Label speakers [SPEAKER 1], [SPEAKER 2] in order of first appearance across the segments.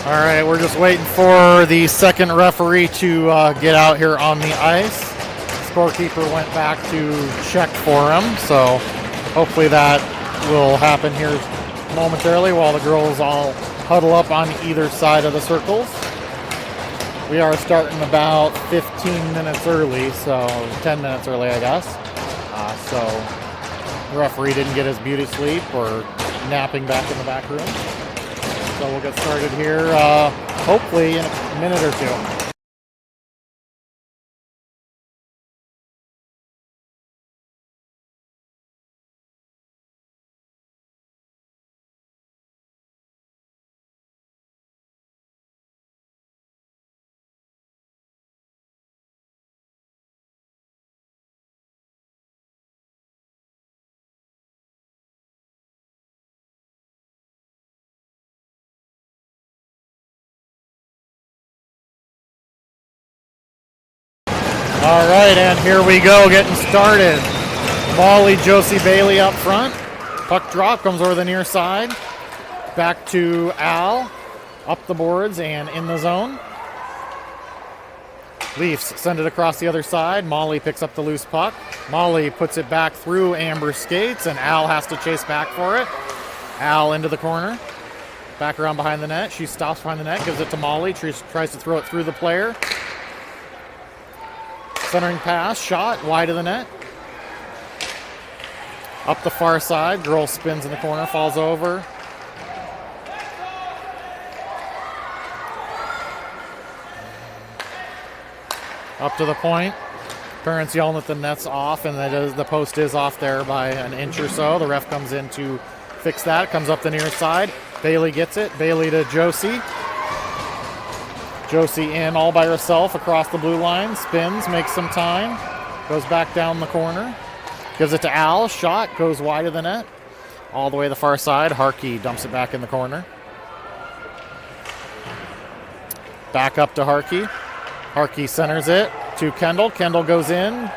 [SPEAKER 1] All right, we're just waiting for the second referee to get out here on the ice. Scorekeeper went back to check for him, so hopefully that will happen here momentarily while the girls all huddle up on either side of the circles. We are starting about 15 minutes early, so 10 minutes early, I guess. So the referee didn't get his beauty sleep or napping back in the back room. So we'll get started here hopefully in a minute or two. All right, and here we go, getting started. Molly, Josie Bailey up front. Puck drop, comes over the near side. Back to Al, up the boards and in the zone. Leafs send it across the other side. Molly picks up the loose puck. Molly puts it back through Amber's skates, and Al has to chase back for it. Al into the corner. Back around behind the net. She stops behind the net, gives it to Molly. Tries to throw it through the player. Centering pass, shot, wide of the net. Up the far side, girl spins in the corner, falls over. Up to the point. Parents yelling that the net's off, and the post is off there by an inch or so. The ref comes in to fix that. Comes up the near side. Bailey gets it. Bailey to Josie. Josie in all by herself across the blue line. Spins, makes some time. Goes back down the corner. Gives it to Al. Shot, goes wide of the net. All the way to the far side. Harkey dumps it back in the corner. Back up to Harkey. Harkey centers it to Kendall. Kendall goes in.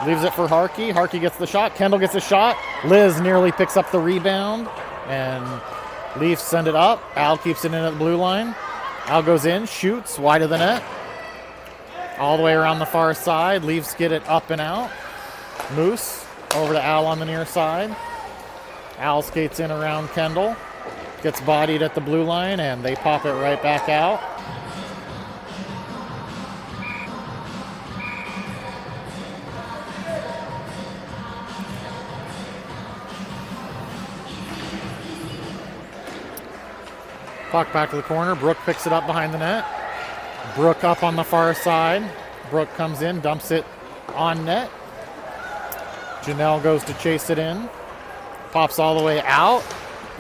[SPEAKER 1] Leaves it for Harkey. Harkey gets the shot. Kendall gets a shot. Liz nearly picks up the rebound. And Leafs send it up. Al keeps it in at the blue line. Al goes in, shoots, wide of the net. All the way around the far side. Leafs get it up and out. Moose over to Al on the near side. Al skates in around Kendall. Gets bodied at the blue line, and they pop it right back out. Puck back to the corner. Brooke picks it up behind the net. Brooke up on the far side. Brooke comes in, dumps it on net. Janelle goes to chase it in. Pops all the way out.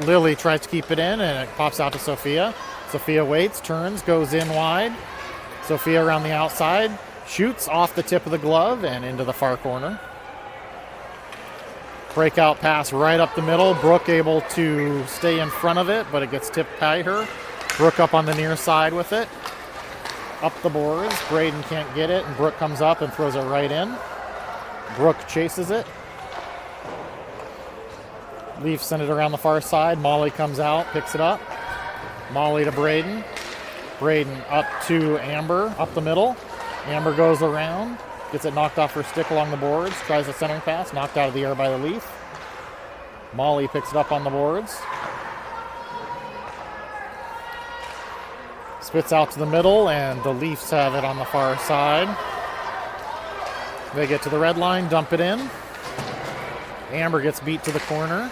[SPEAKER 1] Lily tries to keep it in, and it pops out to Sophia. Sophia waits, turns, goes in wide. Sophia around the outside. Shoots off the tip of the glove and into the far corner. Breakout pass right up the middle. Brooke able to stay in front of it, but it gets tipped by her. Brooke up on the near side with it. Up the boards. Braden can't get it, and Brooke comes up and throws it right in. Brooke chases it. Leafs send it around the far side. Molly comes out, picks it up. Molly to Braden. Braden up to Amber, up the middle. Amber goes around. Gets it knocked off her stick along the boards. Tries a centering pass. Knocked out of the air by the Leaf. Molly picks it up on the boards. Spits out to the middle, and the Leafs have it on the far side. They get to the red line, dump it in. Amber gets beat to the corner.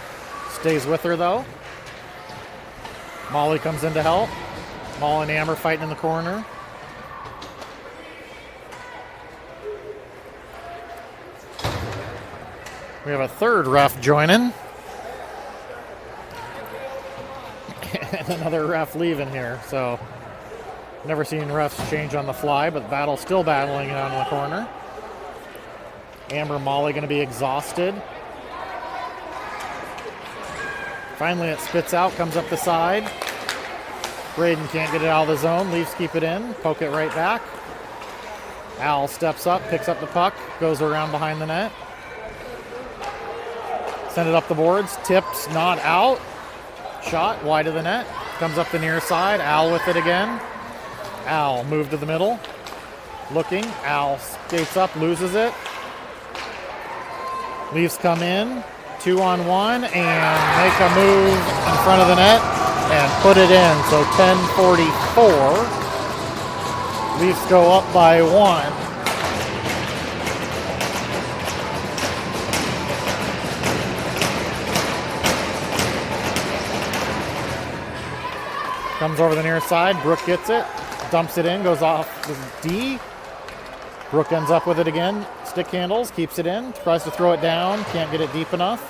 [SPEAKER 1] Stays with her, though. Molly comes in to help. Molly and Amber fighting in the corner. We have a third ref joining. And another ref leaving here. So, never seen refs change on the fly, but still battling out in the corner. Amber, Molly going to be exhausted. Finally, it spits out, comes up the side. Braden can't get it out of the zone. Leafs keep it in, poke it right back. Al steps up, picks up the puck, goes around behind the net. Send it up the boards. Tipped, not out. Shot wide of the net. Comes up the near side. Al with it again. Al move to the middle. Looking. Al skates up, loses it. Leafs come in. 2-on-1 and make a move in front of the net and put it in. So 10:44. Leafs go up by 1. Comes over the near side. Brook gets it. Dumps it in. Goes off the D. Brook ends up with it again. Stick handles. Keeps it in. Tries to throw it down. Can't get it deep enough.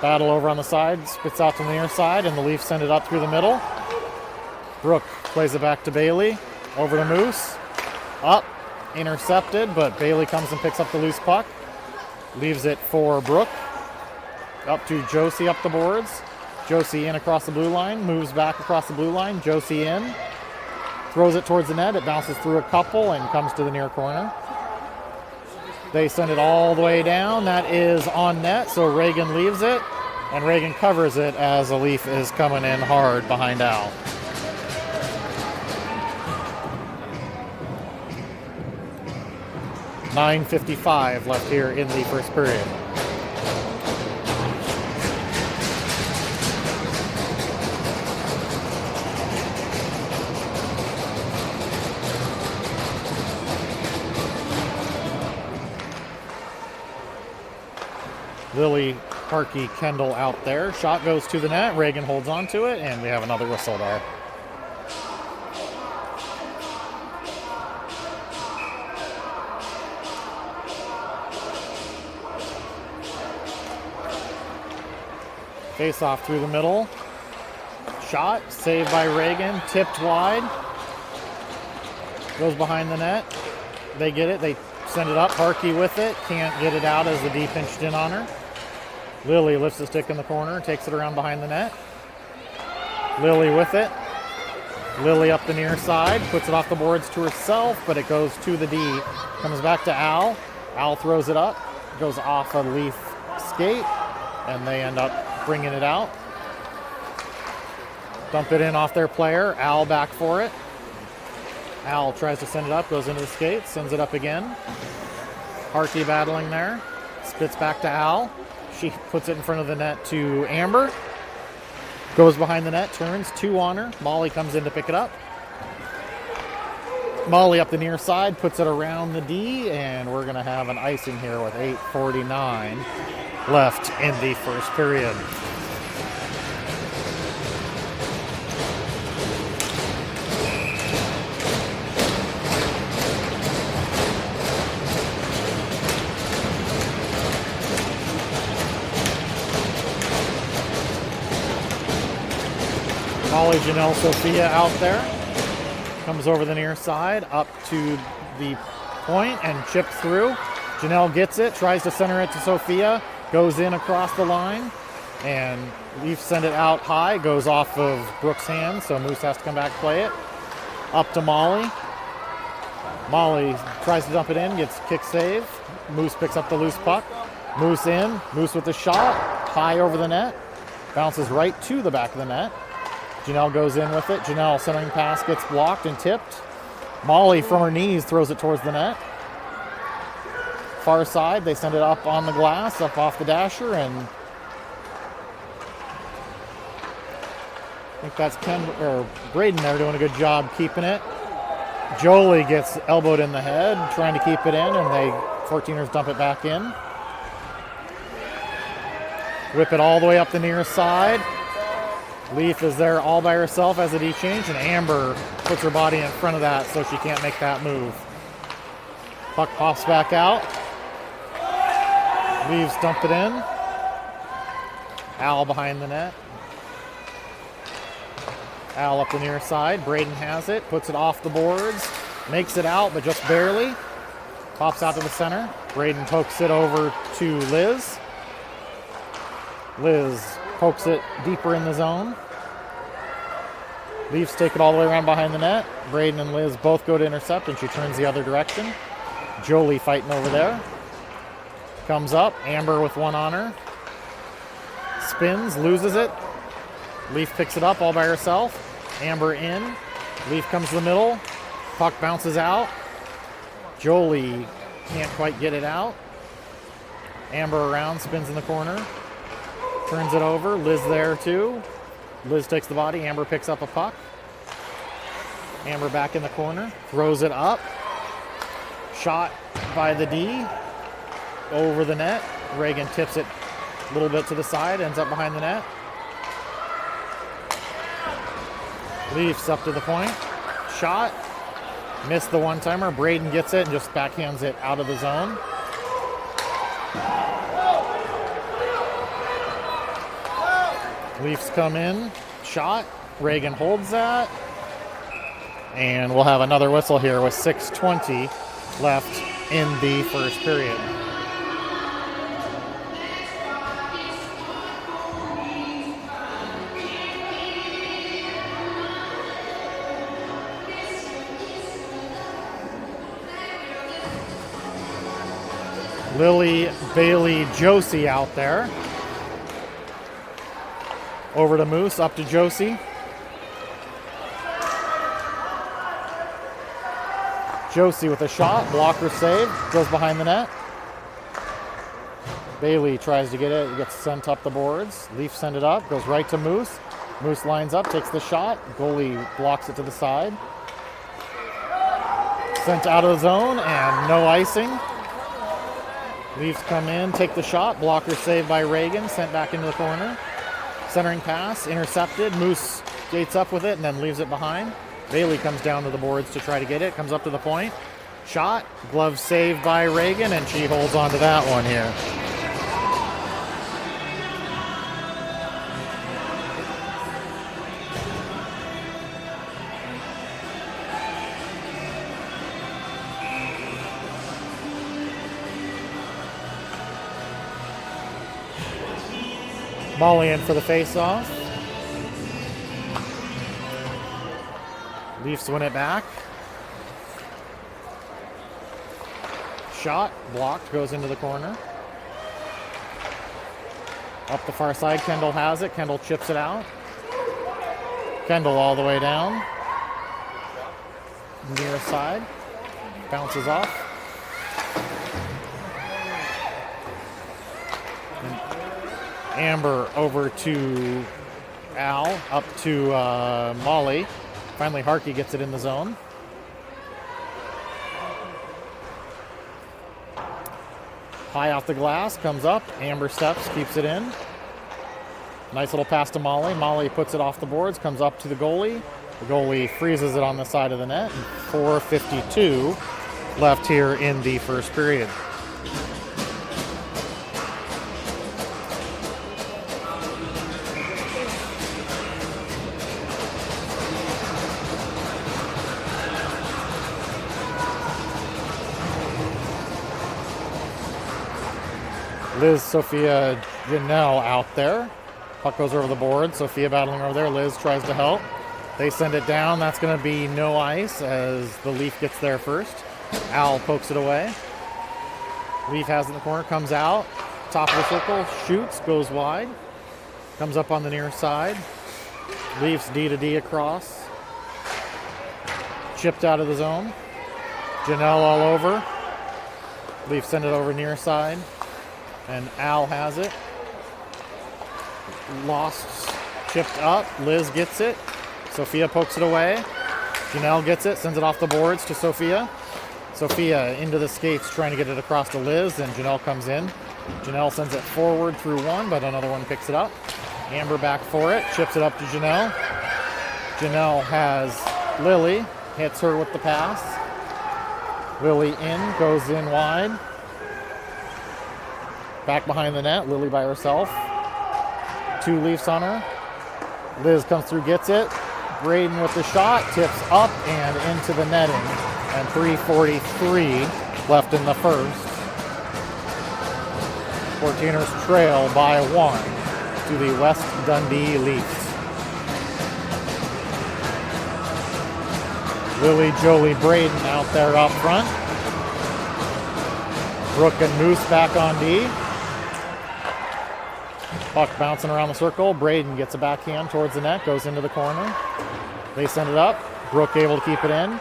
[SPEAKER 1] Battle over on the side. Spits out to the near side. And the Leafs send it up through the middle. Brook plays it back to Bailey. Over to Moose. Up. Intercepted. But Bailey comes and picks up the loose puck. Leaves it for Brook. Up to Josie up the boards. Josie in across the blue line. Moves back across the blue line. Josie in. Throws it towards the net. It bounces through a couple and comes to the near corner. They send it all the way down. That is on net. So Reagan leaves it. And Reagan covers it as a Leaf is coming in hard behind Al. $9:55 left here in the first period. Lily, Harkey, Kendall out there. Shot goes to the net. Reagan holds on to it, and we have another whistle there. Face off through the middle. Shot, saved by Reagan, tipped wide. Goes behind the net. They get it. They send it up. Harkey with it. Can't get it out as the D pinched in on her. Lily lifts the stick in the corner, takes it around behind the net. Lily with it. Lily up the near side, puts it off the boards to herself, but it goes to the D. Comes back to Al. Al throws it up. Goes off a Leaf skate, and they end up bringing it out. Dump it in off their player. Al back for it. Al tries to send it up, goes into the skate, sends it up again. Harkey battling there. Spits back to Al. She puts it in front of the net to Amber. Goes behind the net, turns, 2 on her. Molly comes in to pick it up. Molly up the near side, puts it around the D, and we're going to have an icing here with 8:49 left in the first period. Molly Janelle Sophia out there. Comes over the near side, up to the point, and chips through. Janelle gets it, tries to center it to Sophia, goes in across the line, and Leafs send it out high, goes off of Brooks' hands, so Moose has to come back play it. Up to Molly. Molly tries to dump it in, gets kick save. Moose picks up the loose puck. Moose in, Moose with the shot, high over the net, bounces right to the back of the net. Janelle goes in with it. Janelle centering pass gets blocked and tipped. Molly from her knees throws it towards the net. Far side, they send it up on the glass, up off the dasher, and I think that's Braden there doing a good job keeping it. Jolie gets elbowed in the head, trying to keep it in, and they 14ers dump it back in. Whip it all the way up the near side. Leaf is there all by herself as a D change, and Amber puts her body in front of that so she can't make that move. Puck pops back out. Leaves dump it in. Al behind the net. Al up the near side. Braden has it, puts it off the boards, makes it out, but just barely. Pops out to the center. Braden pokes it over to Liz. Liz pokes it deeper in the zone. Leafs take it all the way around behind the net. Braden and Liz both go to intercept, and she turns the other direction. Jolie fighting over there. Comes up. Amber with one on her. spins, loses it. Leaf picks it up all by herself. Amber in. Leaf comes to the middle. Puck bounces out. Jolie can't quite get it out. Amber around, spins in the corner. Turns it over. Liz there too. Liz takes the body. Amber picks up a puck. Amber back in the corner. Throws it up. Shot by the D. Over the net. Reagan tips it a little bit to the side. Ends up behind the net. Leafs up to the point. Shot. Missed the one-timer. Braden gets it and just backhands it out of the zone. Leafs come in. Shot. Reagan holds that. And we'll have another whistle here with 6:20 left in the first period. Lily, Bailey, Josie out there. Over to Moose, up to Josie. Josie with a shot, blocker save, goes behind the net. Bailey tries to get it, gets sent up the boards. Leaf send it up, goes right to Moose. Moose lines up, takes the shot. Goalie blocks it to the side. Sent out of the zone and no icing. Leafs come in, take the shot. Blocker saved by Reagan, sent back into the corner. Centering pass, intercepted. Moose gates up with it and then leaves it behind. Bailey comes down to the boards to try to get it, comes up to the point. Shot, glove saved by Reagan, and she holds on to that one here. Molly in for the face-off. Leafs win it back. Shot, blocked, goes into the corner. Up the far side, Kendall has it. Kendall chips it out. Kendall all the way down. Near side. Bounces off. Amber over to Al, up to Molly. Finally, Harkey gets it in the zone. High off the glass, comes up. Amber steps, keeps it in. Nice little pass to Molly. Molly puts it off the boards, comes up to the goalie. The goalie freezes it on the side of the net. 4:52 left here in the first period. Liz, Sophia, Janelle out there. Puck goes over the board. Sophia battling over there. Liz tries to help. They send it down. That's going to be no ice as the Leaf gets there first. Al pokes it away. Leaf has it in the corner. Comes out. Top of the circle. Shoots. Goes wide. Comes up on the near side. Leafs D to D across. Chipped out of the zone. Janelle all over. Leaf send it over near side. And Al has it. Lost, chipped up. Liz gets it. Sophia pokes it away. Janelle gets it, sends it off the boards to Sophia. Sophia into the skates trying to get it across to Liz, and Janelle comes in. Janelle sends it forward through one, but another one picks it up. Amber back for it, chips it up to Janelle. Janelle has Lily, hits her with the pass. Lily in, goes in wide. Back behind the net, Lily by herself. 2 Leafs on her. Liz comes through, gets it. Braden with the shot, tips up and into the netting. And 3:43 left in the first. 14ers trail by 1 to the West Dundee Leafs. Lily, Jolie, Braden out there up front. Brooke and Moose back on D. Puck bouncing around the circle. Braden gets a backhand towards the net, goes into the corner. They send it up. Brooke able to keep it in.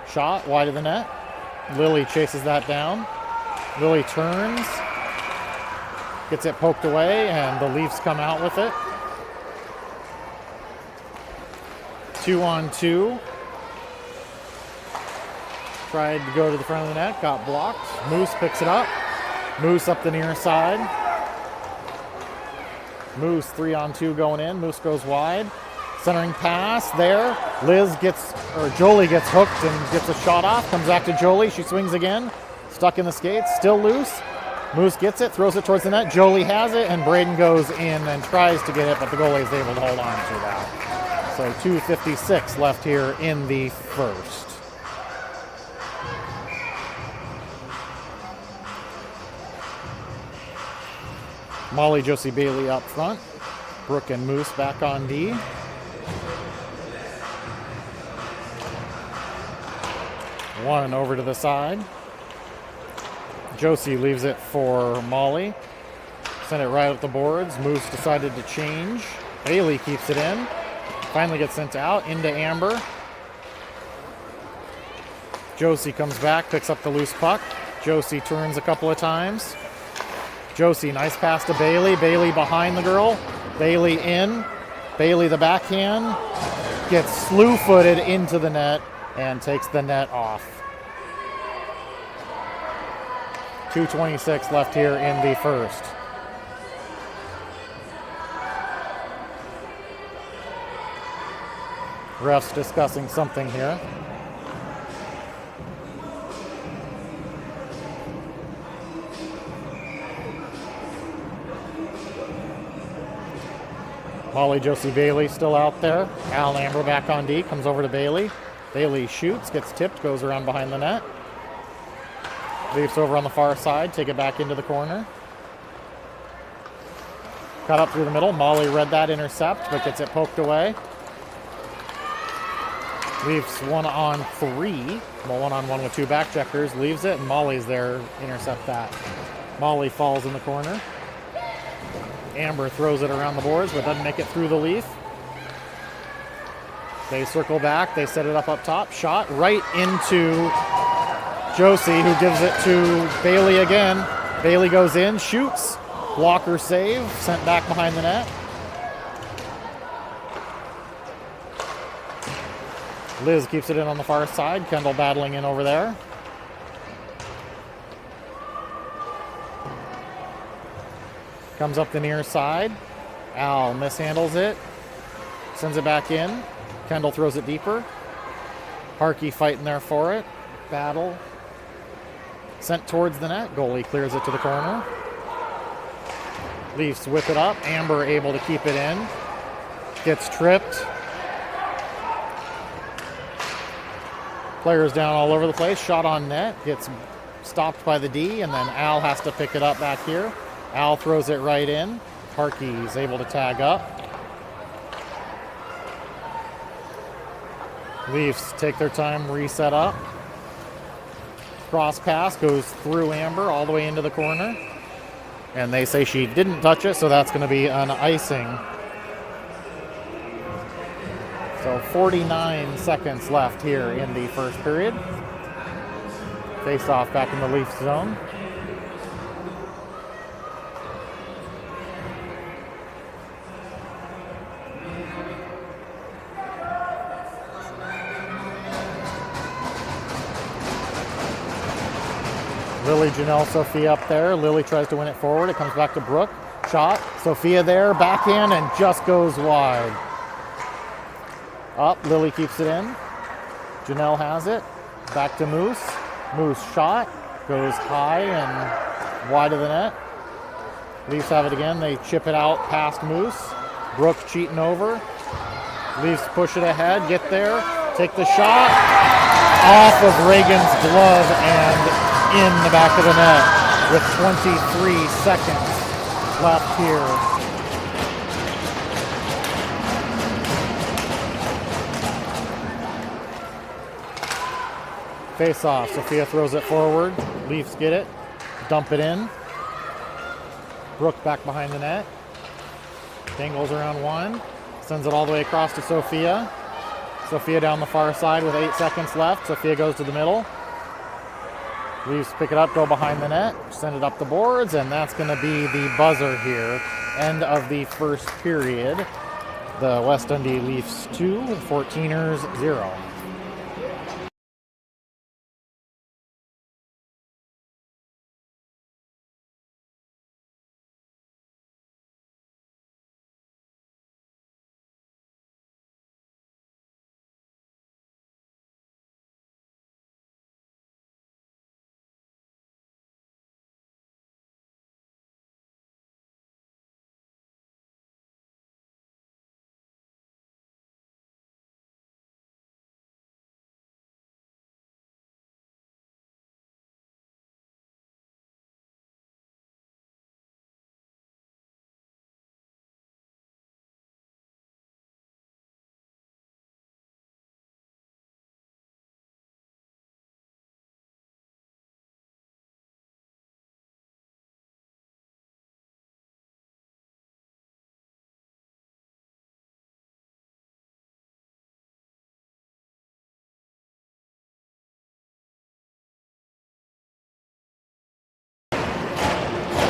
[SPEAKER 1] Shot wide of the net. Lily chases that down. Lily turns. Gets it poked away, and the Leafs come out with it. 2-on-2. Tried to go to the front of the net, got blocked. Moose picks it up. Moose up the near side. Moose 3-on-2 going in. Moose goes wide. Centering pass there. Jolie gets hooked and gets a shot off. Comes back to Jolie. She swings again. Stuck in the skates. Still loose. Moose gets it, throws it towards the net. Jolie has it, and Braden goes in and tries to get it, but the goalie is able to hold on to that. So 2:56 left here in the first. Molly Josie Bailey up front. Brooke and Moose back on D. One over to the side. Josie leaves it for Molly. Sent it right up the boards. Moose decided to change. Bailey keeps it in. Finally gets sent out into Amber. Josie comes back, picks up the loose puck. Josie turns a couple of times. Josie, nice pass to Bailey. Bailey behind the girl. Bailey in. Bailey the backhand. Gets slew-footed into the net and takes the net off. 2:26 left here in the first. Refs discussing something here. Molly Josie Bailey still out there. Al Amber back on D, comes over to Bailey. Bailey shoots, gets tipped, goes around behind the net. Leafs over on the far side, take it back into the corner. Cut up through the middle. Molly read that intercept, but gets it poked away. Leafs 1-on-3. Well, 1-on-1 with two back checkers. Leaves it, and Molly's there to intercept that. Molly falls in the corner. Amber throws it around the boards, but doesn't make it through the Leaf. They circle back. They set it up top. Shot right into Josie, who gives it to Bailey again. Bailey goes in, shoots. Blocker save. Sent back behind the net. Liz keeps it in on the far side. Kendall battling in over there. Comes up the near side. Al mishandles it. Sends it back in. Kendall throws it deeper. Harkey fighting there for it. Battle. Sent towards the net. Goalie clears it to the corner. Leafs whip it up. Amber able to keep it in. Gets tripped. Players down all over the place. Shot on net. Gets stopped by the D, and then Al has to pick it up back here. Al throws it right in. Harkey's able to tag up. Leafs take their time, reset up. Cross pass goes through Amber all the way into the corner. And they say she didn't touch it, so that's going to be an icing. So 49 seconds left here in the first period. Face off back in the Leafs zone. Lily, Janelle, Sophia up there. Lily tries to win it forward. It comes back to Brooke. Shot. Sophia there. Backhand and just goes wide. Up. Lily keeps it in. Janelle has it. Back to Moose. Moose shot. Goes high and wide of the net. Leafs have it again. They chip it out past Moose. Brooke cheating over. Leafs push it ahead. Get there. Take the shot. Off of Reagan's glove and in the back of the net with 23 seconds left here. Face off. Sophia throws it forward. Leafs get it. Dump it in. Brooke back behind the net. Dangles around one. Sends it all the way across to Sophia. Sophia down the far side with 8 seconds left. Sophia goes to the middle. Leafs pick it up, go behind the net, send it up the boards, and that's going to be the buzzer here. End of the first period. The West Dundee Leafs 2, 14ers 0.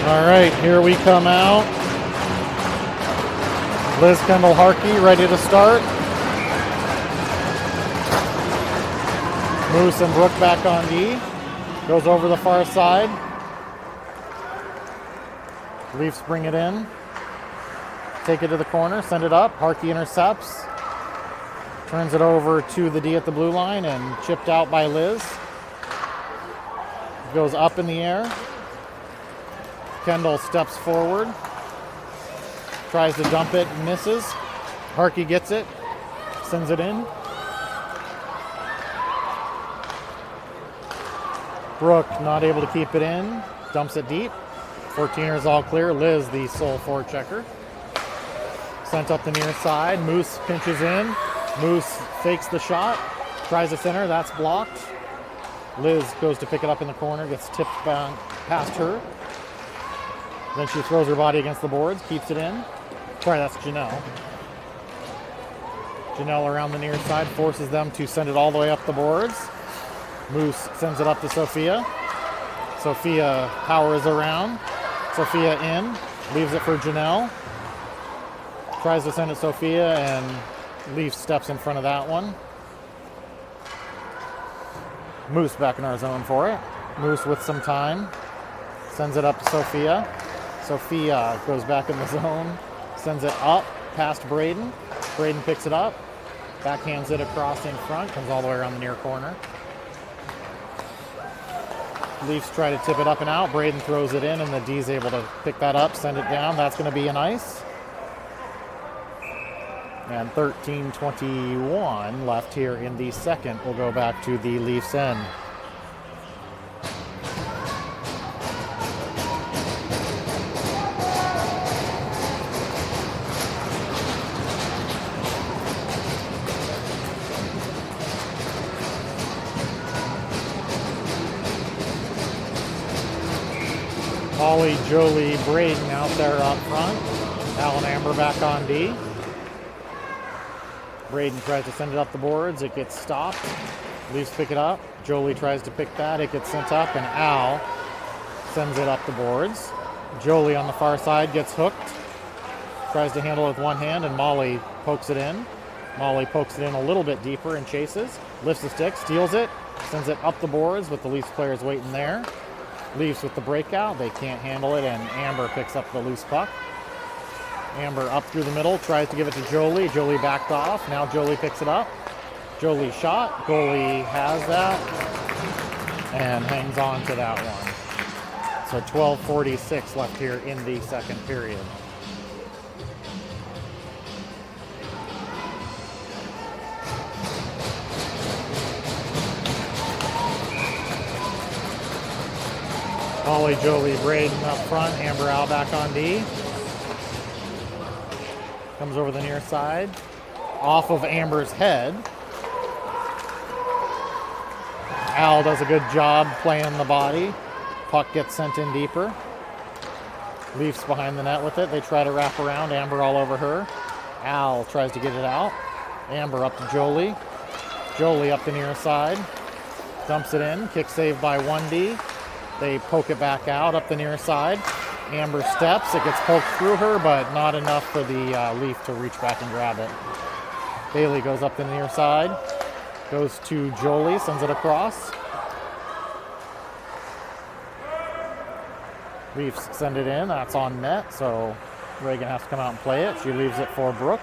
[SPEAKER 1] All right, here we come out. Liz Kendall-Harkey ready to start. Moose and Brooke back on D. Goes over the far side. Leafs bring it in. Take it to the corner, send it up. Harkey intercepts. Turns it over to the D at the blue line and chipped out by Liz. Goes up in the air. Kendall steps forward, tries to dump it, misses. Harkey gets it, sends it in. Brooke not able to keep it in, dumps it deep. 14ers all clear. Liz, the sole forechecker. Sent up the near side. Moose pinches in. Moose fakes the shot, tries to center, that's blocked. Liz goes to pick it up in the corner, gets tipped past her. Then she throws her body against the boards, keeps it in. Sorry, that's Janelle. Janelle around the near side, forces them to send it all the way up the boards. Moose sends it up to Sophia. Sophia powers around. Sophia in, leaves it for Janelle. Tries to send it Sophia, and Leaf steps in front of that one. Moose back in our zone for it. Moose with some time. Sends it up to Sophia. Sophia goes back in the zone, sends it up past Braden. Braden picks it up, backhands it across in front, comes all the way around the near corner. Leafs try to tip it up and out. Braden throws it in, and the D's able to pick that up, send it down. That's going to be an ice. And 13:21 left here in the second. We'll go back to the Leafs end. Holly, Jolie, Braden out there up front. Alan Amber back on D. Braden tries to send it up the boards. It gets stopped. Leafs pick it up. Jolie tries to pick that. It gets sent up, and Al sends it up the boards. Jolie on the far side gets hooked. Tries to handle it with one hand, and Molly pokes it in. Molly pokes it in a little bit deeper and chases. Lifts the stick, steals it, sends it up the boards with the Leafs players waiting there. Leafs with the breakout. They can't handle it, and Amber picks up the loose puck. Amber up through the middle, tries to give it to Jolie. Jolie backed off. Now Jolie picks it up. Jolie shot. Goalie has that and hangs on to that one. So 12:46 left here in the second period. Holly, Jolie, Braden up front. Amber Al back on D. Comes over the near side. Off of Amber's head. Al does a good job playing the body. Puck gets sent in deeper. Leafs behind the net with it. They try to wrap around. Amber all over her. Al tries to get it out. Amber up to Jolie. Jolie up the near side. Dumps it in. Kick save by 1D. They poke it back out up the near side. Amber steps. It gets poked through her, but not enough for the Leaf to reach back and grab it. Bailey goes up the near side. Goes to Jolie. Sends it across. Leafs send it in. That's on net, so Reagan has to come out and play it. She leaves it for Brooke.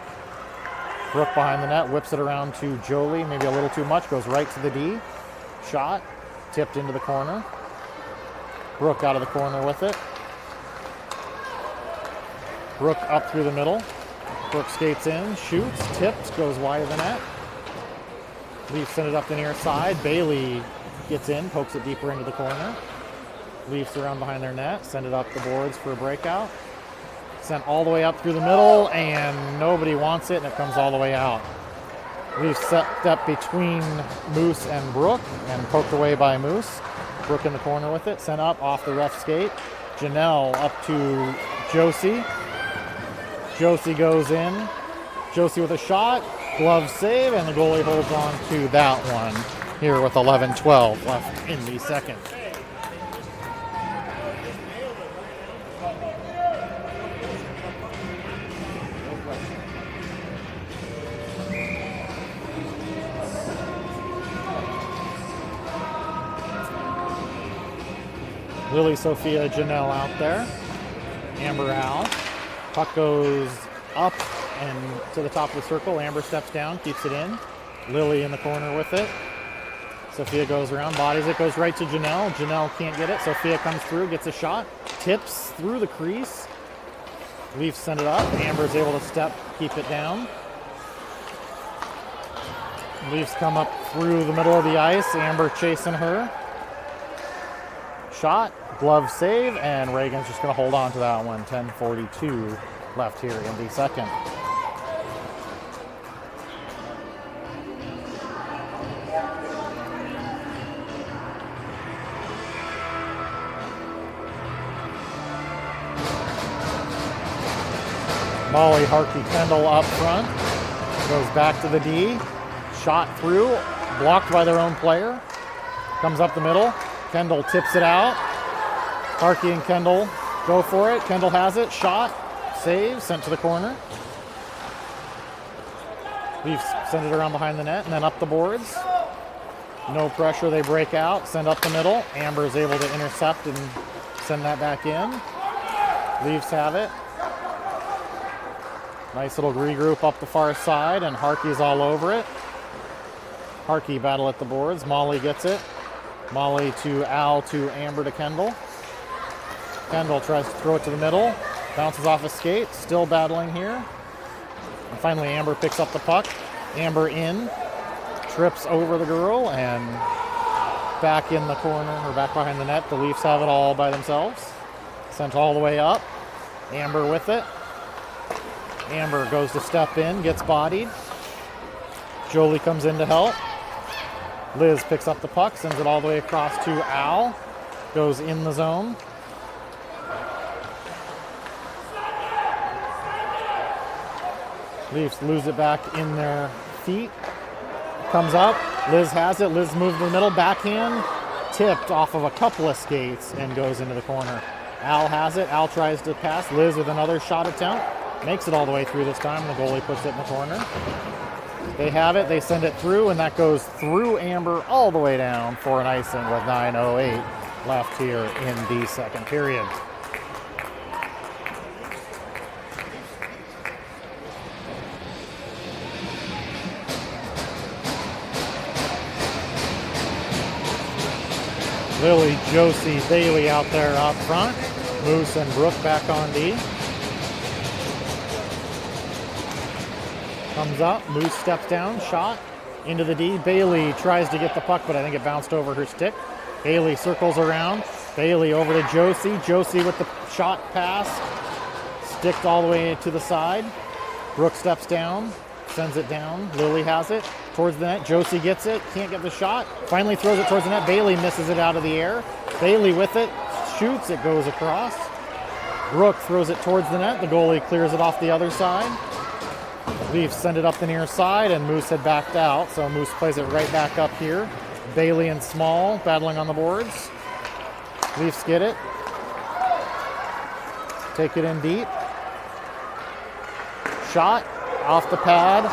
[SPEAKER 1] Brooke behind the net, whips it around to Jolie. Maybe a little too much. Goes right to the D. Shot. Tipped into the corner. Brooke out of the corner with it. Brooke up through the middle. Brooke skates in, shoots, tips, goes wide of the net. Leafs send it up the near side. Bailey gets in, pokes it deeper into the corner. Leafs around behind their net, send it up the boards for a breakout. Sent all the way up through the middle, and nobody wants it, and it comes all the way out. Leafs step between Moose and Brooke, and poked away by Moose. Brooke in the corner with it, sent up off the ref skate. Janelle up to Josie. Josie goes in. Josie with a shot, glove save, and the goalie holds on to that one here with 11-12 left in the second. Lily, Sophia, Janelle out there. Amber, Al. Puck goes up and to the top of the circle. Amber steps down, keeps it in. Lily in the corner with it. Sophia goes around, bodies it, goes right to Janelle. Janelle can't get it. Sophia comes through, gets a shot, tips through the crease. Leafs send it up. Amber's able to step, keep it down. Leafs come up through the middle of the ice. Amber chasing her. Shot, glove save, and Reagan's just going to hold on to that one. 10:42 left here in the second. Molly Harkey Kendall up front. Goes back to the D. Shot through, blocked by their own player. Comes up the middle. Kendall tips it out. Harkey and Kendall go for it. Kendall has it. Shot. Save. Sent to the corner. Leafs send it around behind the net and then up the boards. No pressure. They break out. Send up the middle. Amber is able to intercept and send that back in. Leafs have it. Nice little regroup up the far side, and Harkey's all over it. Harkey battle at the boards. Molly gets it. Molly to Al to Amber to Kendall. Kendall tries to throw it to the middle. Bounces off a skate. Still battling here. And finally Amber picks up the puck. Amber in. Trips over the girl and back in the corner or back behind the net. The Leafs have it all by themselves. Sent all the way up. Amber with it. Amber goes to step in. Gets bodied. Jolie comes in to help. Liz picks up the puck, sends it all the way across to Al. Goes in the zone. Leafs lose it back in their feet. Comes up. Liz has it. Liz moves to the middle. Backhand. Tipped off of a couple of skates and goes into the corner. Al has it. Al tries to pass. Liz with another shot attempt. Makes it all the way through this time. The goalie puts it in the corner. They have it, they send it through, and that goes through Amber all the way down for an icing with 9:08 left here in the second period. Lily, Josie, Bailey out there up front. Moose and Brooke back on D. Comes up, Moose steps down, shot into the D. Bailey tries to get the puck, but I think it bounced over her stick. Bailey circles around. Bailey over to Josie. Josie with the shot pass. Sticked all the way to the side. Brooke steps down, sends it down. Lily has it towards the net. Josie gets it, can't get the shot. Finally throws it towards the net. Bailey misses it out of the air. Bailey with it, shoots, it goes across. Brooke throws it towards the net. The goalie clears it off the other side. Leafs send it up the near side, and Moose had backed out, so Moose plays it right back up here. Bailey and Small battling on the boards. Leafs get it. Take it in deep. Shot off the pad,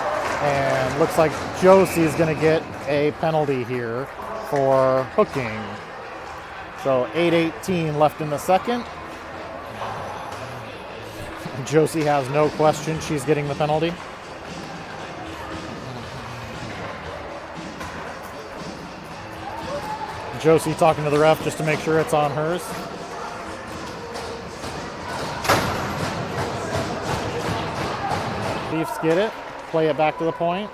[SPEAKER 1] and looks like Josie's going to get a penalty here for hooking. So 8:18 left in the second. Josie has no question she's getting the penalty. Josie talking to the ref just to make sure it's on hers. Leafs get it, play it back to the point.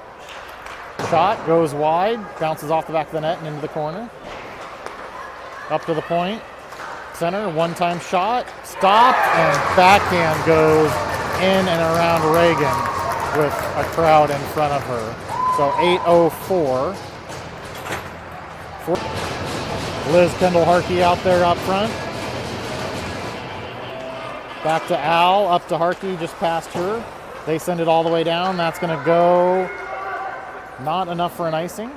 [SPEAKER 1] Shot goes wide, bounces off the back of the net and into the corner. Up to the point. Center, one-time shot, stopped, and backhand goes in and around Reagan with a crowd in front of her. So 8:04. Liz Kendall-Harkey out there up front. Back to Al, up to Harkey, just past her. They send it all the way down. That's going to go not enough for an icing.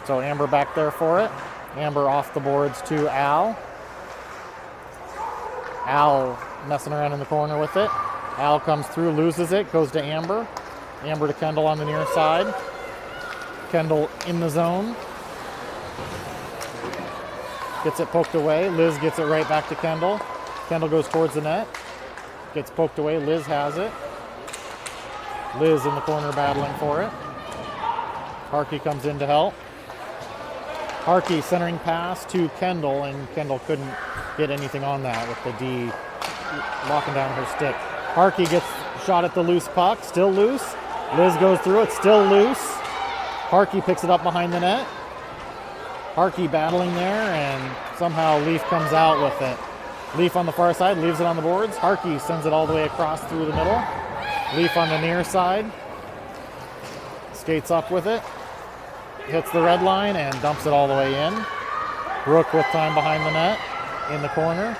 [SPEAKER 1] So Amber back there for it. Amber off the boards to Al. Al messing around in the corner with it. Al comes through, loses it, goes to Amber. Amber to Kendall on the near side. Kendall in the zone. Gets it poked away. Liz gets it right back to Kendall. Kendall goes towards the net. Gets poked away. Liz has it. Liz in the corner battling for it. Harkey comes in to help. Harkey centering pass to Kendall, and Kendall couldn't get anything on that with the D locking down her stick. Harkey gets shot at the loose puck, still loose. Liz goes through it, still loose. Harkey picks it up behind the net. Harkey battling there, and somehow Leaf comes out with it. Leaf on the far side, leaves it on the boards. Harkey sends it all the way across through the middle. Leaf on the near side. Skates up with it. Hits the red line and dumps it all the way in. Brooke with time behind the net in the corner.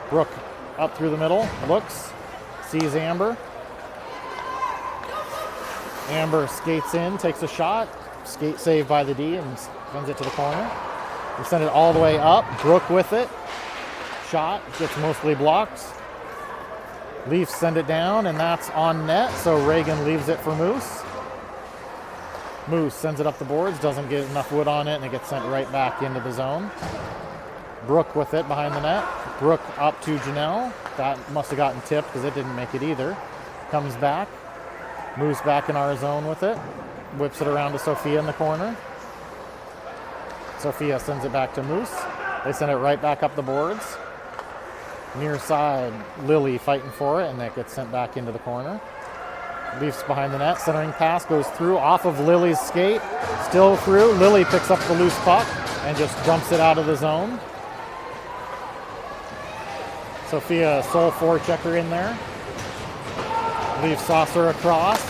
[SPEAKER 1] Brooke up through the middle, looks, sees Amber. Amber skates in, takes a shot. Skate saved by the D and sends it to the corner. We send it all the way up. Brooke with it. Shot gets mostly blocked. Leafs send it down, and that's on net, so Reagan leaves it for Moose. Moose sends it up the boards, doesn't get enough wood on it, and it gets sent right back into the zone. Brooke with it behind the net. Brooke up to Janelle. That must have gotten tipped because it didn't make it either. Comes back. Moves back in our zone with it. Whips it around to Sophia in the corner. Sophia sends it back to Moose. They send it right back up the boards. Near side, Lily fighting for it, and that gets sent back into the corner. Leafs behind the net. Centering pass goes through off of Lily's skate. Still through. Lily picks up the loose puck and just dumps it out of the zone. Sophia sole forechecker in there. Leafs saucer across.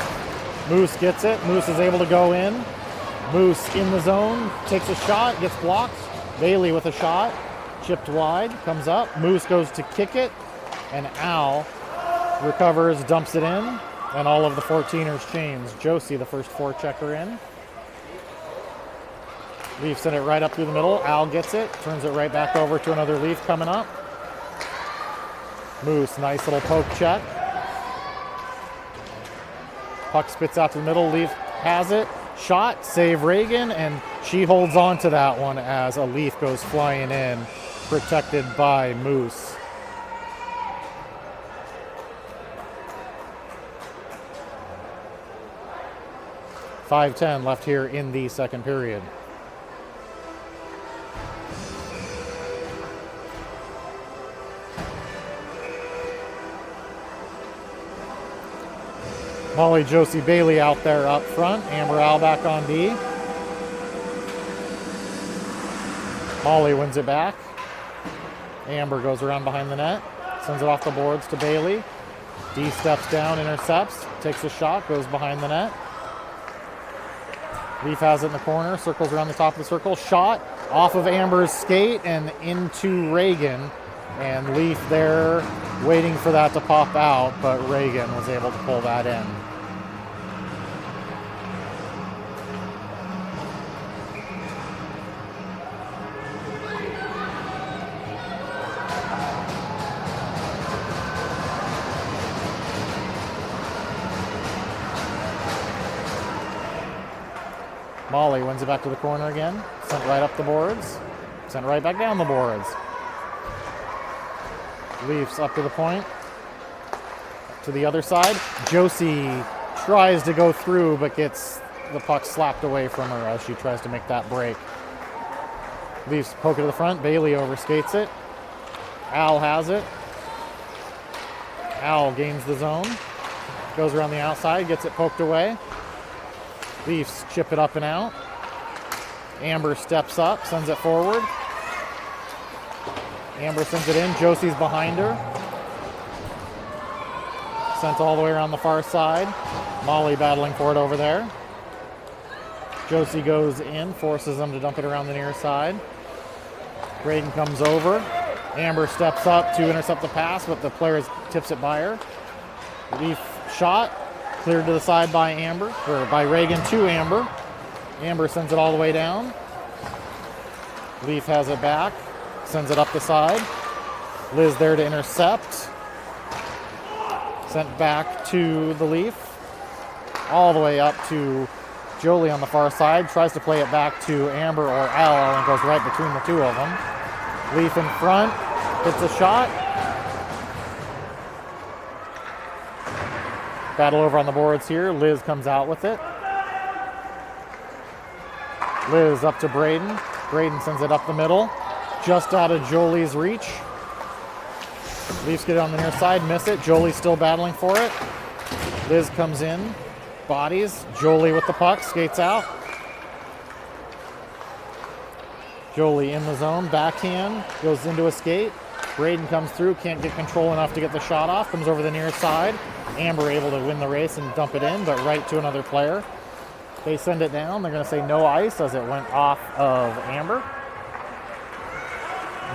[SPEAKER 1] Moose gets it. Moose is able to go in. Moose in the zone. Takes a shot. Gets blocked. Bailey with a shot. Chipped wide. Comes up. Moose goes to kick it. And Al recovers, dumps it in. And all of the 14ers change. Josie, the first forechecker in. Leaf sent it right up through the middle. Al gets it. Turns it right back over to another Leaf coming up. Moose, nice little poke check. Puck spits out to the middle. Leaf has it. Shot, save Reagan, and she holds on to that one as a Leaf goes flying in, protected by Moose. .5:10 left here in the second period. Molly, Josie, Bailey out there up front. Amber Al back on D. Molly wins it back. Amber goes around behind the net. Sends it off the boards to Bailey. D steps down, intercepts, takes a shot, goes behind the net. Leaf has it in the corner, circles around the top of the circle. Shot off of Amber's skate and into Reagan. And Leaf there waiting for that to pop out, but Reagan was able to pull that in. Molly wins it back to the corner again. Sent right up the boards. Sent right back down the boards. Leafs up to the point. To the other side. Josie tries to go through, but gets the puck slapped away from her as she tries to make that break. Leafs poke it to the front. Bailey overskates it. Al has it. Al gains the zone. Goes around the outside, gets it poked away. Leafs chip it up and out. Amber steps up, sends it forward. Amber sends it in. Josie's behind her. Sent all the way around the far side. Molly battling for it over there. Josie goes in, forces them to dump it around the near side. Braden comes over. Amber steps up to intercept the pass, but the player tips it by her. Leaf shot. Cleared to the side by Amber, or by Reagan to Amber. Amber sends it all the way down. Leaf has it back, sends it up the side. Liz there to intercept. Sent back to the Leaf. All the way up to Jolie on the far side. Tries to play it back to Amber or Al, and goes right between the two of them. Leaf in front, hits a shot. Battle over on the boards here. Liz comes out with it. Liz up to Braden. Braden sends it up the middle. Just out of Jolie's reach. Leafs get it on the near side, miss it. Jolie's still battling for it. Liz comes in, bodies. Jolie with the puck, skates out. Jolie in the zone, backhand, goes into a skate. Braden comes through, can't get control enough to get the shot off, comes over the near side. Amber able to win the race and dump it in, but right to another player. They send it down. They're going to say no ice as it went off of Amber.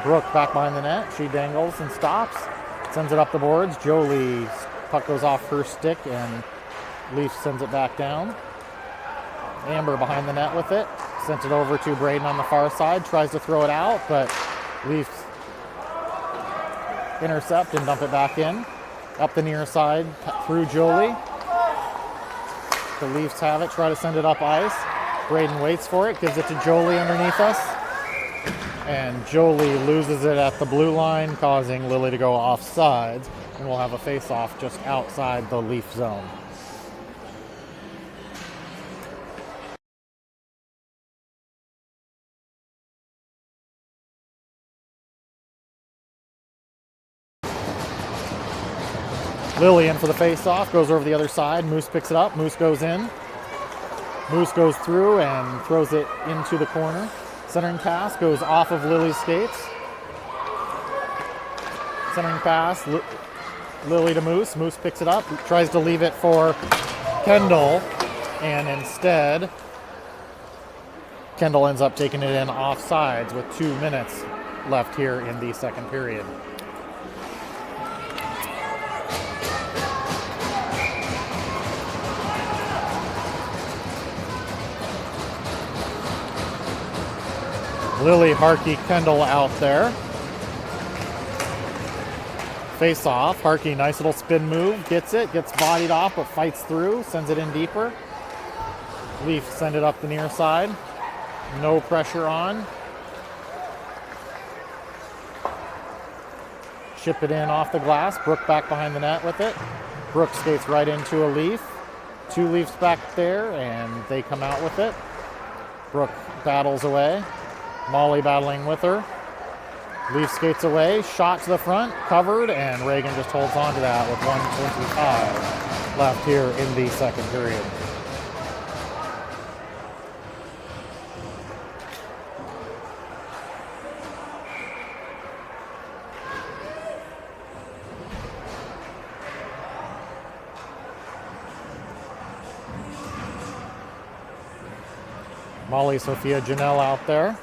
[SPEAKER 1] Brooke back behind the net. She dangles and stops. Sends it up the boards. Jolie's puck goes off her stick and Leaf sends it back down. Amber behind the net with it. Sent it over to Braden on the far side. Tries to throw it out, but Leafs intercept and dump it back in. Up the near side through Jolie. The Leafs have it, try to send it up ice. Braden waits for it, gives it to Jolie underneath us. And Jolie loses it at the blue line, causing Lily to go off sides. And we'll have a face-off just outside the Leaf zone. Lily in for the face-off, goes over the other side. Moose picks it up. Moose goes in. Moose goes through and throws it into the corner. Centering pass goes off of Lily's skates. Centering pass, Lily to Moose. Moose picks it up, tries to leave it for Kendall, and instead, Kendall ends up taking it in offsides with 2 minutes left here in the second period. Lily, Harkey, Kendall out there. Face off. Harkey, nice little spin move. Gets it. Gets bodied off, but fights through. Sends it in deeper. Leaf send it up the near side. No pressure on. Chip it in off the glass. Brooke back behind the net with it. Brooke skates right into a Leaf. 2 Leafs back there, and they come out with it. Brooke battles away. Molly battling with her. Leaf skates away, shot to the front, covered, and Reagan just holds on to that with 1:25 left here in the second period. Molly, Sophia, Janelle out there.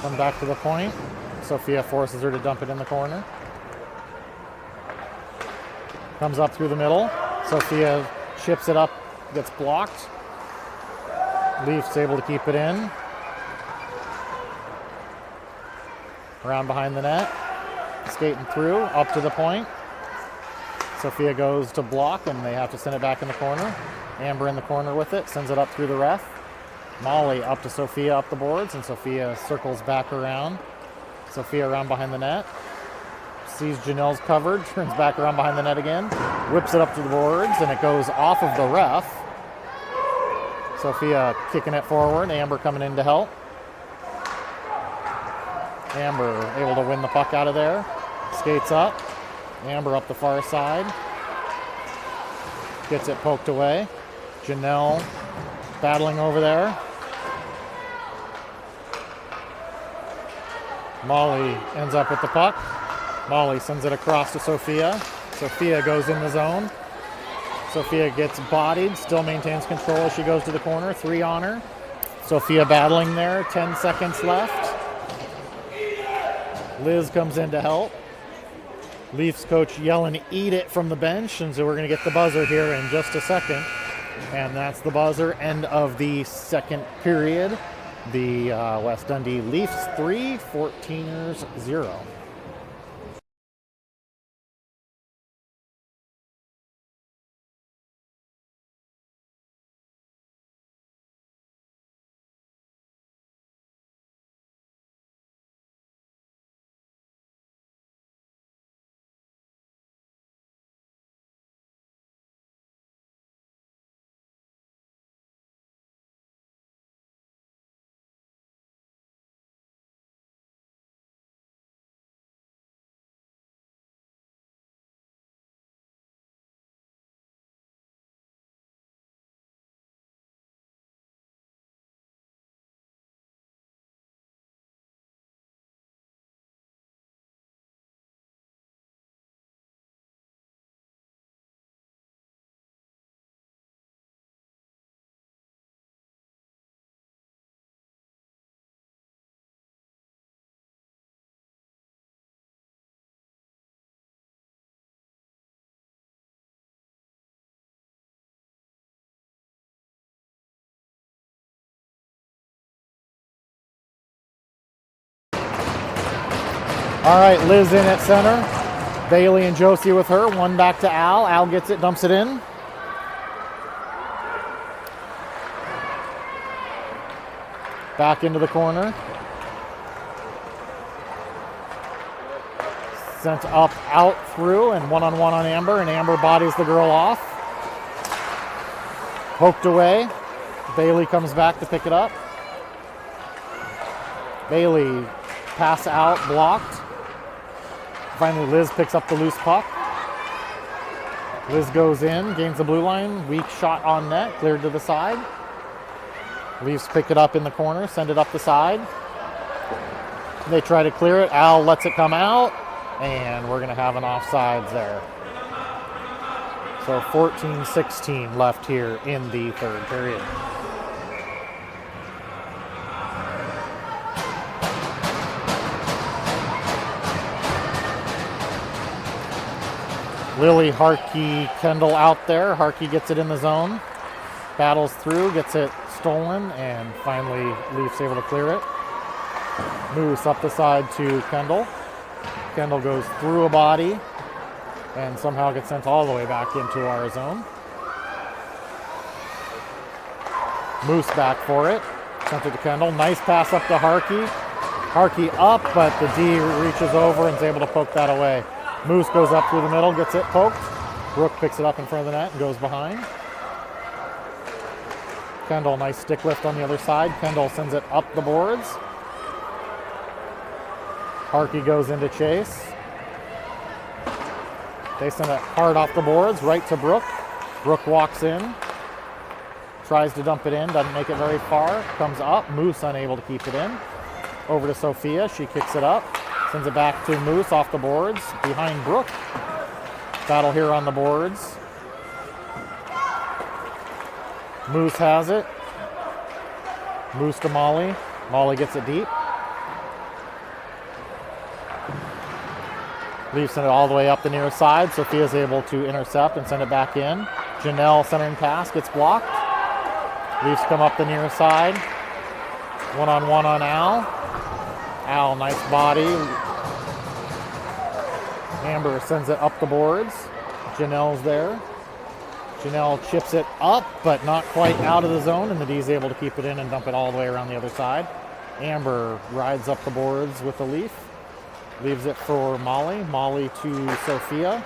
[SPEAKER 1] Come back to the point. Sophia forces her to dump it in the corner. Comes up through the middle. Sophia chips it up, gets blocked. Leaf's able to keep it in. Around behind the net. Skating through, up to the point. Sophia goes to block, and they have to send it back in the corner. Amber in the corner with it, sends it up through the ref. Molly up to Sophia up the boards, and Sophia circles back around. Sophia around behind the net. Sees Janelle's covered, turns back around behind the net again, whips it up to the boards, and it goes off of the ref. Sophia kicking it forward, Amber coming in to help. Amber able to win the puck out of there. Skates up. Amber up the far side. Gets it poked away. Janelle battling over there. Molly ends up with the puck. Molly sends it across to Sophia. Sophia goes in the zone. Sophia gets bodied, still maintains control as she goes to the corner. 3 on her. Sophia battling there, 10 seconds left. Liz comes in to help. Leafs coach yelling, "Eat it," from the bench, and so we're going to get the buzzer here in just a second. And that's the buzzer, end of the second period. The West Dundee Leafs 3, 14ers 0. All right, Liz in at center. Bailey and Josie with her. One back to Al. Al gets it, dumps it in. Back into the corner. Sent up, out, through, and one-on-one on Amber, and Amber bodies the girl off. Poked away. Bailey comes back to pick it up. Bailey pass out, blocked. Finally, Liz picks up the loose puck. Liz goes in, gains the blue line. Weak shot on net, cleared to the side. Leafs pick it up in the corner, send it up the side. They try to clear it. Al lets it come out, and we're going to have an offsides there. So 14-16 left here in the third period. Lily, Harkey, Kendall out there. Harkey gets it in the zone. Battles through, gets it stolen, and finally Leafs able to clear it. Moose up the side to Kendall. Kendall goes through a body and somehow gets sent all the way back into our zone. Moose back for it. Sent it to Kendall. Nice pass up to Harkey. Harkey up, but the D reaches over and is able to poke that away. Moose goes up through the middle, gets it poked. Brooke picks it up in front of the net and goes behind. Kendall, nice stick lift on the other side. Kendall sends it up the boards. Harkey goes into chase. They send it hard off the boards, right to Brooke. Brooke walks in. Tries to dump it in, doesn't make it very far. Comes up, Moose unable to keep it in. Over to Sophia, she kicks it up. Sends it back to Moose off the boards, behind Brooke. Battle here on the boards. Moose has it. Moose to Molly. Molly gets it deep. Leaf sent it all the way up the near side. Sophia's able to intercept and send it back in. Janelle centering pass gets blocked. Leafs come up the near side. One-on-one on Al. Al, nice body. Amber sends it up the boards. Janelle's there. Janelle chips it up, but not quite out of the zone, and the D's able to keep it in and dump it all the way around the other side. Amber rides up the boards with the Leaf. Leaves it for Molly. Molly to Sophia.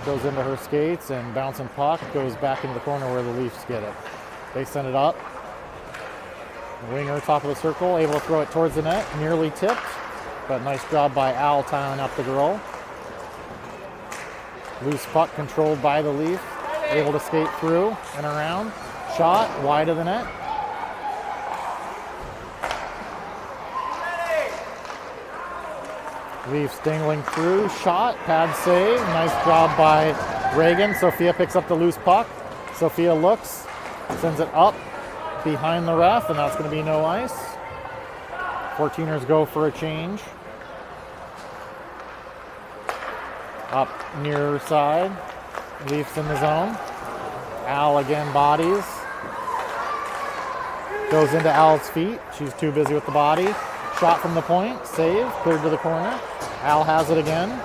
[SPEAKER 1] Goes into her skates, and bouncing puck goes back into the corner where the Leafs get it. They send it up. Winger, top of the circle, able to throw it towards the net. Nearly tipped, but nice job by Al tying up the girl. Loose puck controlled by the Leaf. Able to skate through and around. Shot wide of the net. Leafs dangling through. Shot. Pad save. Nice job by Reagan. Sophia picks up the loose puck. Sophia looks. Sends it up behind the ref, and that's going to be no ice. 14ers go for a change. Up near side. Leafs in the zone. Al again bodies. Goes into Al's feet. She's too busy with the body. Shot from the point. Save. Cleared to the corner. Al has it again.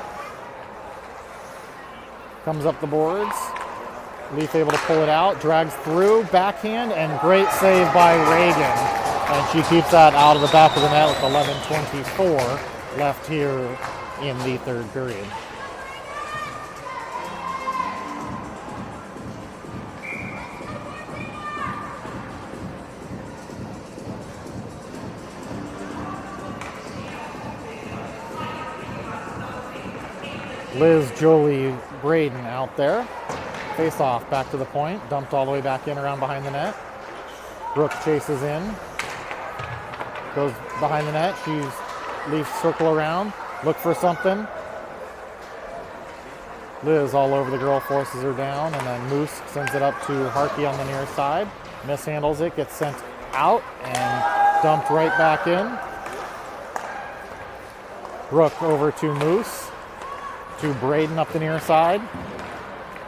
[SPEAKER 1] Comes up the boards. Leaf able to pull it out. Drags through. Backhand. And great save by Reagan. And she keeps that out of the back of the net with 11:24 left here in the third period. Liz, Jolie, Braden out there. Face off, back to the point. Dumped all the way back in around behind the net. Brooke chases in. Goes behind the net. She's Leafs circle around. Look for something. Liz all over the girl, forces her down, and then Moose sends it up to Harkey on the near side. Mishandles it, gets sent out, and dumped right back in. Brooke over to Moose. To Braden up the near side.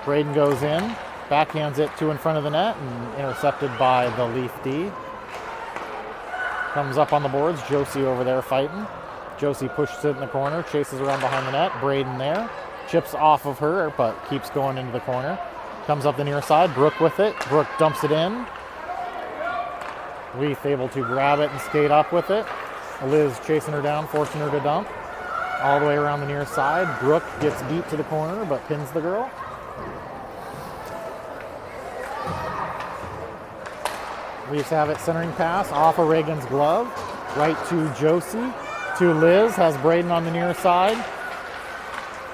[SPEAKER 1] Braden goes in, backhands it to in front of the net, and intercepted by the Leaf D. Comes up on the boards, Josie over there fighting. Josie pushes it in the corner, chases around behind the net. Braden there, chips off of her, but keeps going into the corner. Comes up the near side, Brooke with it. Brooke dumps it in. Leaf able to grab it and skate up with it. Liz chasing her down, forcing her to dump. All the way around the near side. Brooke gets deep to the corner, but pins the girl. Leafs have it centering pass off of Reagan's glove. Right to Josie. To Liz. Has Braden on the near side.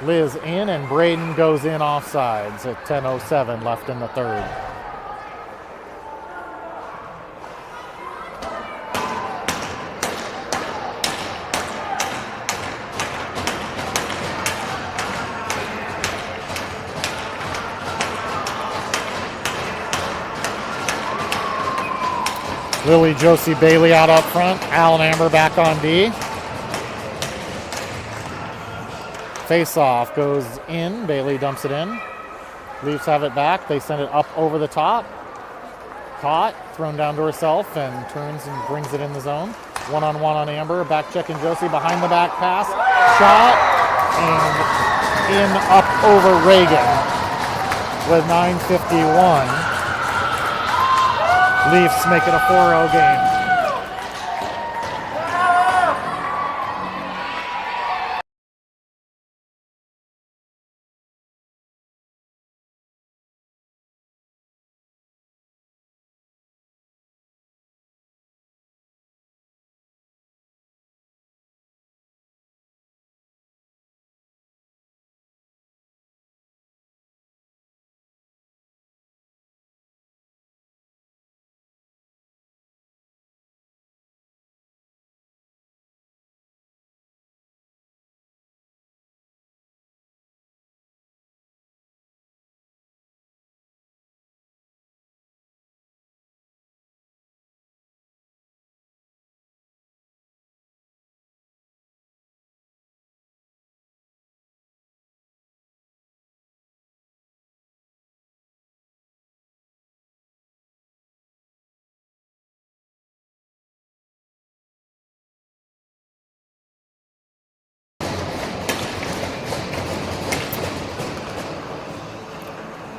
[SPEAKER 1] Liz in, and Braden goes in offsides at 10:07 left in the third. Lily, Josie, Bailey out up front. Al and Amber back on D. Face off goes in. Bailey dumps it in. Leafs have it back. They send it up over the top. Caught, thrown down to herself, and turns and brings it in the zone. One-on-one on Amber. Back checking Josie. Behind the back pass. Shot. And in up over Reagan with 9:51. Leafs make it a 4-0 game.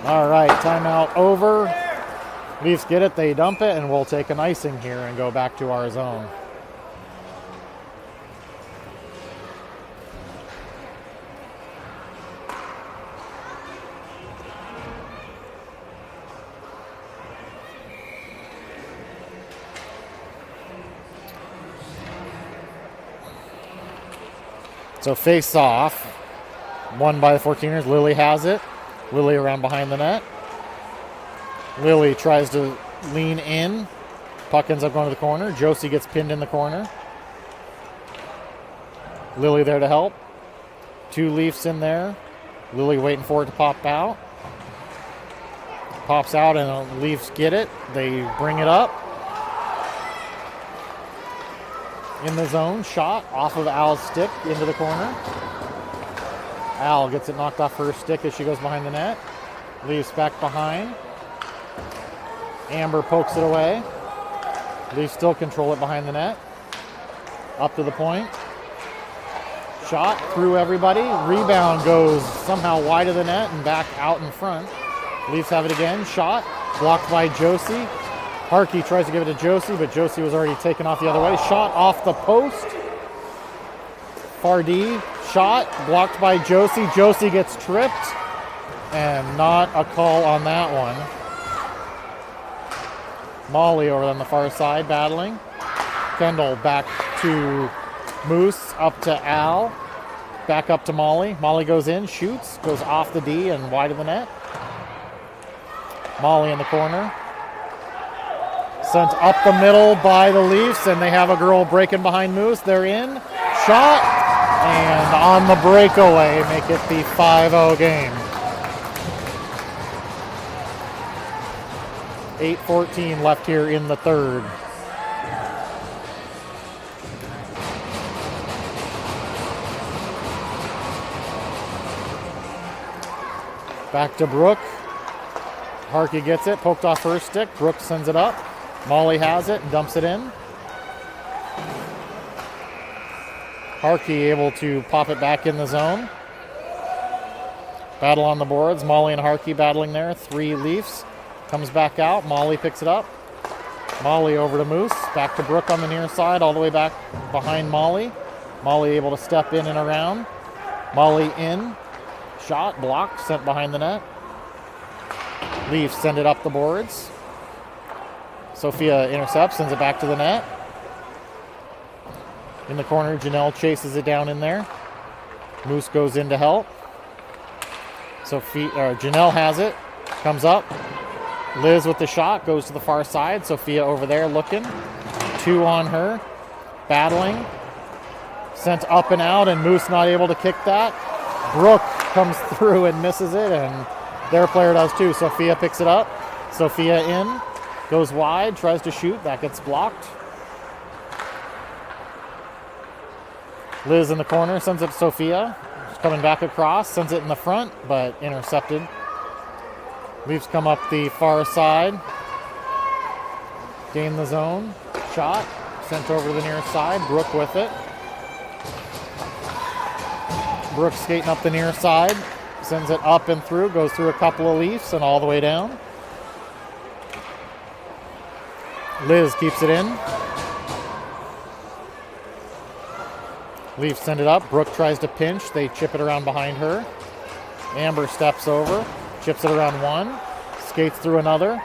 [SPEAKER 1] All right, timeout over. Leafs get it, they dump it, and we'll take an icing here and go back to our zone. So face off, won by the 14ers. Lily has it. Lily around behind the net. Lily tries to lean in. Puck ends up going to the corner. Josie gets pinned in the corner. Lily there to help. 2 Leafs in there. Lily waiting for it to pop out. Pops out and the Leafs get it. They bring it up. In the zone, shot off of Al's stick into the corner. Al gets it knocked off her stick as she goes behind the net. Leafs back behind. Amber pokes it away. Leafs still control it behind the net. Up to the point. Shot through everybody. Rebound goes somehow wide of the net and back out in front. Leafs have it again. Shot blocked by Josie. Harkey tries to give it to Josie, but Josie was already taken off the other way. Shot off the post. Fardy, shot, blocked by Josie. Josie gets tripped, and not a call on that one. Molly over on the far side battling. Kendall back to Moose, up to Al. Back up to Molly. Molly goes in, shoots, goes off the D and wide of the net. Molly in the corner. Sent up the middle by the Leafs, and they have a girl breaking behind Moose. They're in. Shot, and on the breakaway, make it the 5-0 game. 8:14 left here in the third. Back to Brooke. Harkey gets it, poked off her stick. Brooke sends it up. Molly has it and dumps it in. Harkey able to pop it back in the zone. Battle on the boards. Molly and Harkey battling there. 3 Leafs. Comes back out. Molly picks it up. Molly over to Moose. Back to Brooke on the near side. All the way back behind Molly. Molly able to step in and around. Molly in. Shot. Blocked. Sent behind the net. Leafs send it up the boards. Sophia intercepts, sends it back to the net. In the corner, Janelle chases it down in there. Moose goes in to help. Janelle has it, comes up. Liz with the shot, goes to the far side. Sophia over there looking. 2 on her, battling. Sent up and out, and Moose not able to kick that. Brooke comes through and misses it, and their player does too. Sophia picks it up. Sophia in. Goes wide, tries to shoot, that gets blocked. Liz in the corner, sends it to Sophia. She's coming back across, sends it in the front, but intercepted. Leafs come up the far side. Gain the zone. Shot, sent over to the near side. Brooke with it. Brooke skating up the near side. Sends it up and through, goes through a couple of Leafs and all the way down. Liz keeps it in. Leafs send it up. Brooke tries to pinch. They chip it around behind her. Amber steps over. Chips it around one. Skates through another.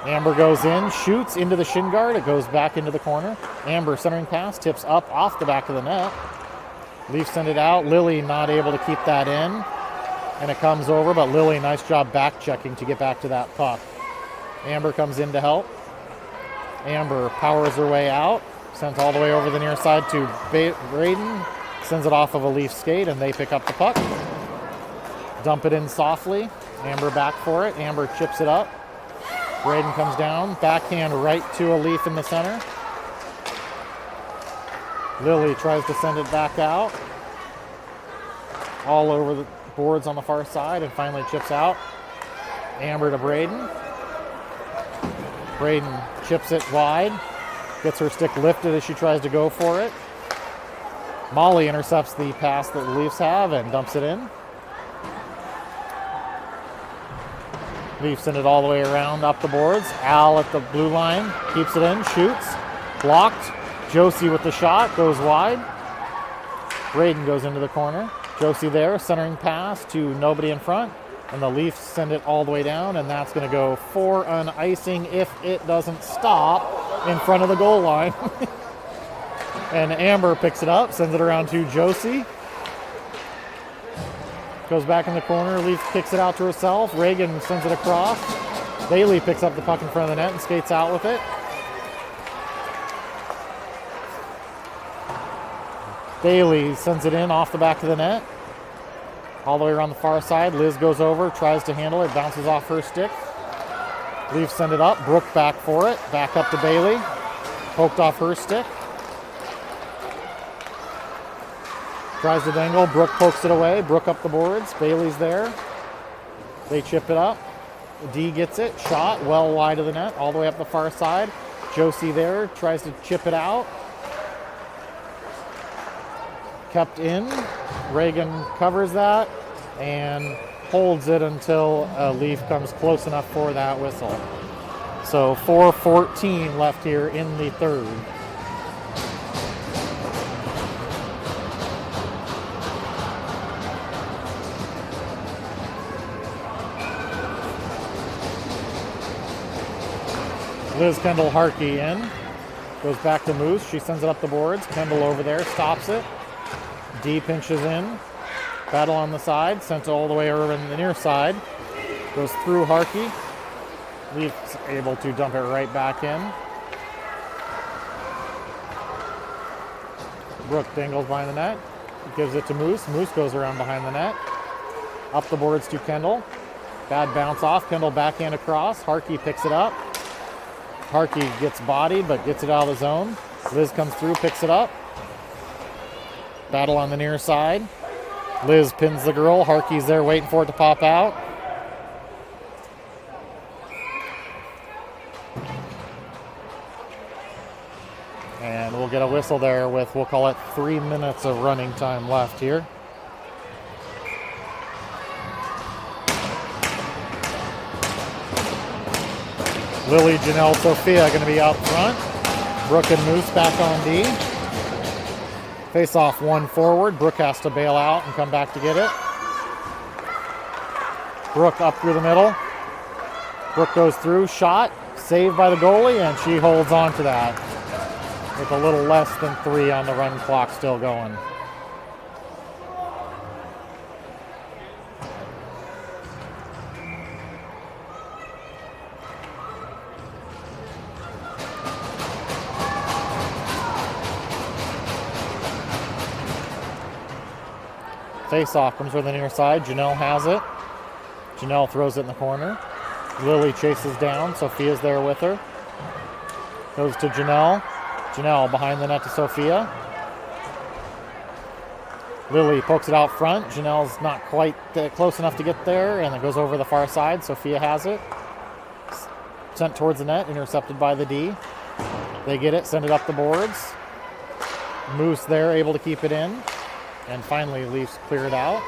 [SPEAKER 1] Amber goes in. Shoots into the shin guard. It goes back into the corner. Amber centering pass. Tips up off the back of the net. Leafs send it out. Lily not able to keep that in. And it comes over. But Lily, nice job back checking to get back to that puck. Amber comes in to help. Amber powers her way out, sent all the way over the near side to Braden, sends it off of a Leaf skate, and they pick up the puck. Dump it in softly. Amber back for it. Amber chips it up. Braden comes down. Backhand right to a Leaf in the center. Lily tries to send it back out. All over the boards on the far side, and finally chips out. Amber to Braden. Braden chips it wide, gets her stick lifted as she tries to go for it. Molly intercepts the pass that the Leafs have and dumps it in. Leafs send it all the way around up the boards. Al at the blue line, keeps it in, shoots, blocked. Josie with the shot, goes wide. Braden goes into the corner. Josie there, centering pass to nobody in front. And the Leafs send it all the way down, and that's going to go for an icing if it doesn't stop in front of the goal line. And Amber picks it up, sends it around to Josie. Goes back in the corner. Leaf kicks it out to herself. Reagan sends it across. Bailey picks up the puck in front of the net and skates out with it. Bailey sends it in off the back of the net. All the way around the far side. Liz goes over, tries to handle it, bounces off her stick. Leafs send it up. Brooke back for it. Back up to Bailey. Poked off her stick. Tries to dangle. Brooke pokes it away. Brooke up the boards. Bailey's there. They chip it up. D gets it. Shot well wide of the net. All the way up the far side. Josie there. Tries to chip it out. Kept in. Reagan covers that and holds it until a Leaf comes close enough for that whistle. So 4:14 left here in the third. Liz Kendall Harkey in. Goes back to Moose. She sends it up the boards. Kendall over there. Stops it. D pinches in. Battle on the side. Sent it all the way over on the near side. Goes through Harkey. Leafs able to dump it right back in. Brooke dangles behind the net. Gives it to Moose. Moose goes around behind the net. Up the boards to Kendall. Bad bounce off. Kendall backhand across. Harkey picks it up. Harkey gets bodied, but gets it out of the zone. Liz comes through, picks it up. Battle on the near side. Liz pins the girl. Harkey's there waiting for it to pop out. And we'll get a whistle there with, we'll call it 3 minutes of running time left here. Lily, Janelle, Sophia going to be out front. Brooke and Moose back on D. Face off one forward. Brooke has to bail out and come back to get it. Brooke up through the middle. Brooke goes through, shot, saved by the goalie, and she holds on to that with a little less than 3 on the run clock still going. Face-off comes from the near side. Janelle has it. Janelle throws it in the corner. Lily chases down. Sophia's there with her. Goes to Janelle. Janelle behind the net to Sophia. Lily pokes it out front. Janelle's not quite close enough to get there, and it goes over the far side. Sophia has it. Sent towards the net, intercepted by the D. They get it, send it up the boards. Moose there, able to keep it in. And finally, Leafs clear it out.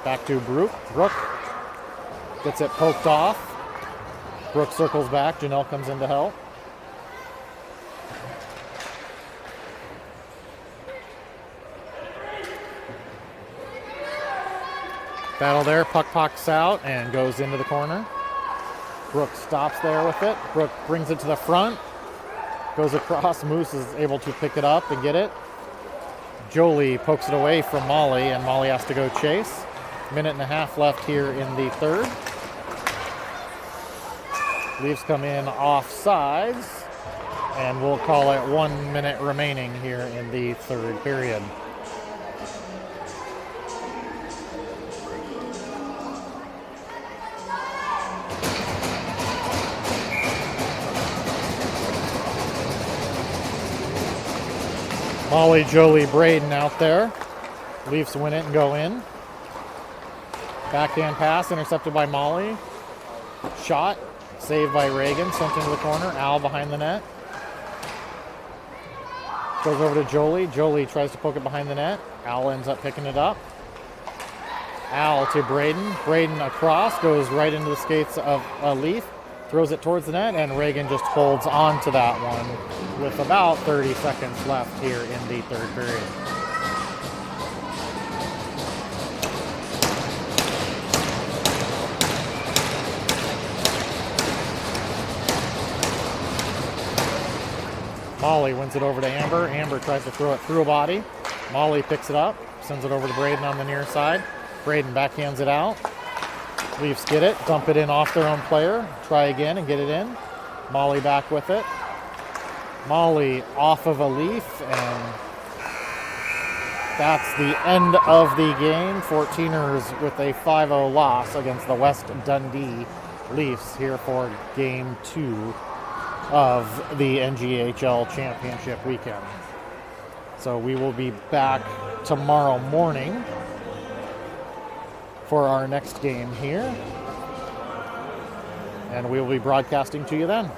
[SPEAKER 1] Back to Brooke. Brooke gets it poked off. Brooke circles back. Janelle comes in to help. Battle there. Puck pops out and goes into the corner. Brooke stops there with it. Brooke brings it to the front. Goes across. Moose is able to pick it up and get it. Jolie pokes it away from Molly, and Molly has to go chase. 1.5 minutes left here in the third. Leafs come in off sides, and we'll call it 1 minute remaining here in the third period. Molly, Jolie, Braden out there. Leafs win it and go in. Backhand pass intercepted by Molly. Shot saved by Reagan. Sent into the corner. Al behind the net. Goes over to Jolie. Jolie tries to poke it behind the net. Al ends up picking it up. Al to Braden. Braden across, goes right into the skates of Leaf, throws it towards the net, and Reagan just holds on to that one with about 30 seconds left here in the third period. Molly wins it over to Amber. Amber tries to throw it through a body. Molly picks it up, sends it over to Braden on the near side. Braden backhands it out. Leafs get it, dump it in off their own player. Try again and get it in. Molly back with it. Molly off of a Leaf, and that's the end of the game. 14ers with a 5-0 loss against the West Dundee Leafs here for Game 2 of the NGHL Championship weekend. So we will be back tomorrow morning for our next game here, and we will be broadcasting to you then.